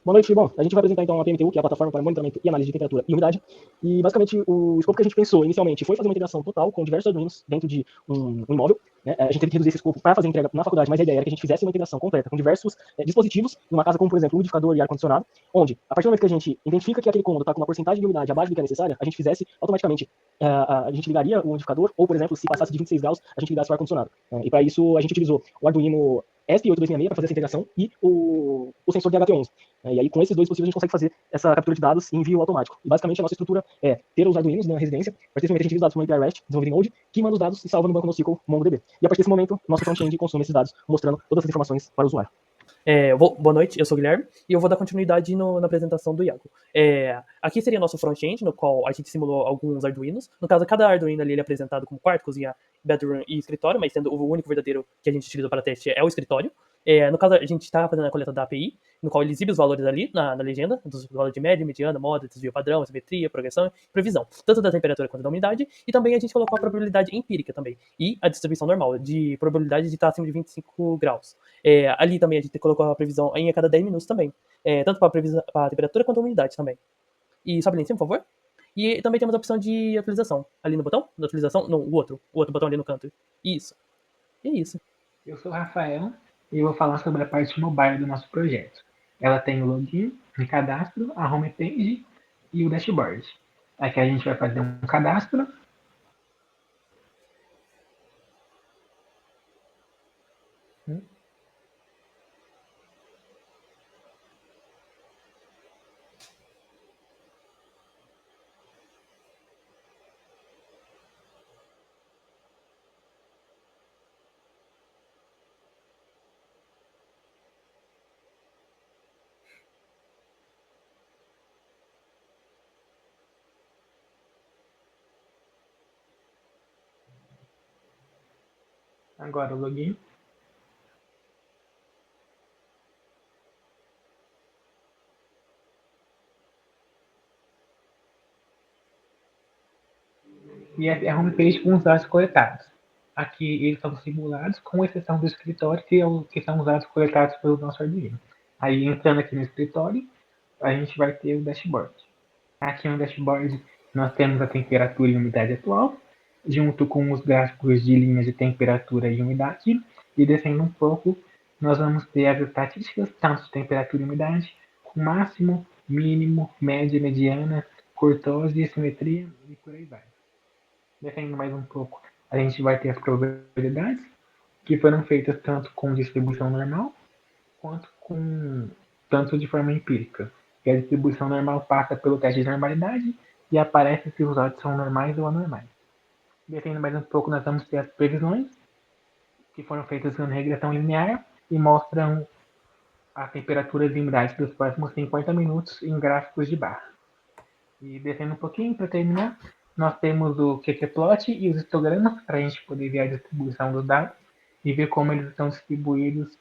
Boa noite, bom, a gente vai apresentar então a PMTU, que é a plataforma para monitoramento e análise de temperatura e umidade, e basicamente o escopo que a gente pensou inicialmente foi fazer uma integração total com diversos Arduinos dentro de um imóvel, né? A gente teve que reduzir esse escopo para fazer entrega na faculdade, mas a ideia era que a gente fizesse uma integração completa com diversos dispositivos, numa casa como, por exemplo, umidificador e ar-condicionado, onde, a partir do momento que a gente identifica que aquele cômodo está com uma porcentagem de umidade abaixo do que é necessária, a gente fizesse automaticamente, a gente ligaria o umidificador, ou, por exemplo, se passasse de 26 graus, a gente ligasse o ar-condicionado. E para isso, a gente utilizou o Arduino ESP8266 para fazer essa integração e o sensor DHT11. E aí, com esses dois dispositivos, a gente consegue fazer essa captura de dados e envio automático. E, basicamente, a nossa estrutura é ter os Arduinos na residência. A partir desse momento, a gente envia os dados para uma API REST, desenvolvida em Node, que manda os dados e salva no banco NoSQL MongoDB. E, a partir desse momento, nosso front-end consome esses dados, mostrando todas as informações para o usuário. Boa noite, eu sou o Guilherme e eu vou dar continuidade na apresentação do Iago. Aqui seria nosso front-end, no qual a gente simulou alguns Arduinos. No caso, cada Arduino ali ele é apresentado como quarto, cozinha, bedroom e escritório, mas sendo o único verdadeiro que a gente utilizou para teste é o escritório. No caso, a gente está fazendo a coleta da API, no qual ele exibe os valores ali na legenda, dos valores de média, mediana, moda, desvio padrão, simetria, progressão e previsão, tanto da temperatura quanto da umidade, e também a gente colocou a probabilidade empírica também, e a distribuição normal, de probabilidade de estar acima de 25 graus. Ali também a gente colocou a previsão em a cada 10 minutos também, tanto para a temperatura quanto a umidade também. E sobe ali em cima, por favor. E também temos a opção de atualização, ali no botão, da atualização, não, o outro botão ali no canto. Isso. E é isso. Eu sou o Rafael e eu vou falar sobre a parte mobile do nosso projeto. Ela tem o login, o cadastro, a homepage e o dashboard. Aqui a gente vai fazer um cadastro. Agora o login. E é a homepage com os dados coletados. Aqui eles são simulados, com exceção do escritório, que são os dados coletados pelo nosso Arduino. Aí, entrando aqui no escritório, a gente vai ter o dashboard. Aqui no dashboard, nós temos a temperatura e umidade atual, junto com os gráficos de linhas de temperatura e umidade. E descendo um pouco, nós vamos ter as estatísticas, tanto de temperatura e umidade, com máximo, mínimo, média, mediana, cortose, simetria e por aí vai. Descendo mais um pouco, a gente vai ter as probabilidades, que foram feitas tanto com distribuição normal, quanto tanto de forma empírica. Que a distribuição normal passa pelo teste de normalidade e aparece se os dados são normais ou anormais. Descendo mais um pouco, nós vamos ter as previsões, que foram feitas usando regressão linear e mostram as temperaturas e umidades dos próximos 50 minutos em gráficos de barra. E descendo um pouquinho, para terminar, nós temos o qqplot e os histogramas, para a gente poder ver a distribuição dos dados e ver como eles estão distribuídos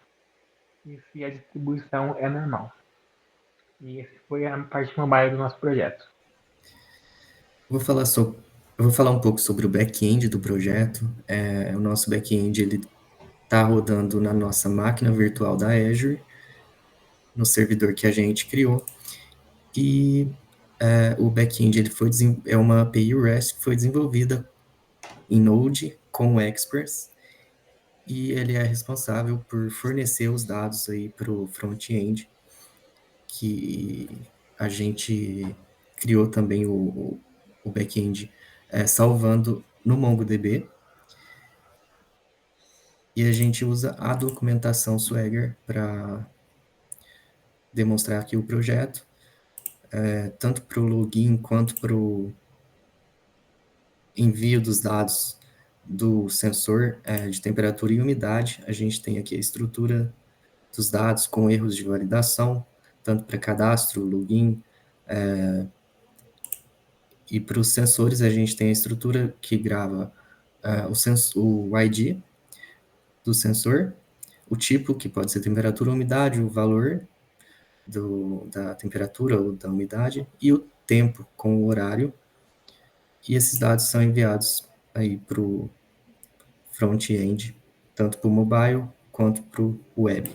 e se a distribuição é normal. E essa foi a parte mobile do nosso projeto. Eu vou falar um pouco sobre o back-end do projeto. O nosso back-end ele está rodando na nossa máquina virtual da Azure, no servidor que a gente criou. E o back-end é uma API REST que foi desenvolvida em Node com o Express, e ele é responsável por fornecer os dados aí para o front-end, que a gente criou também o back-end salvando no MongoDB, e a gente usa a documentação Swagger para demonstrar aqui o projeto, tanto para o login quanto para o envio dos dados do sensor de temperatura e umidade. A gente tem aqui a estrutura dos dados com erros de validação, tanto para cadastro, login, e para os sensores a gente tem a estrutura que grava o ID do sensor, o tipo, que pode ser temperatura ou umidade, o valor da temperatura ou da umidade, e o tempo com o horário. E esses dados são enviados aí para o front-end, tanto para o mobile quanto para o web.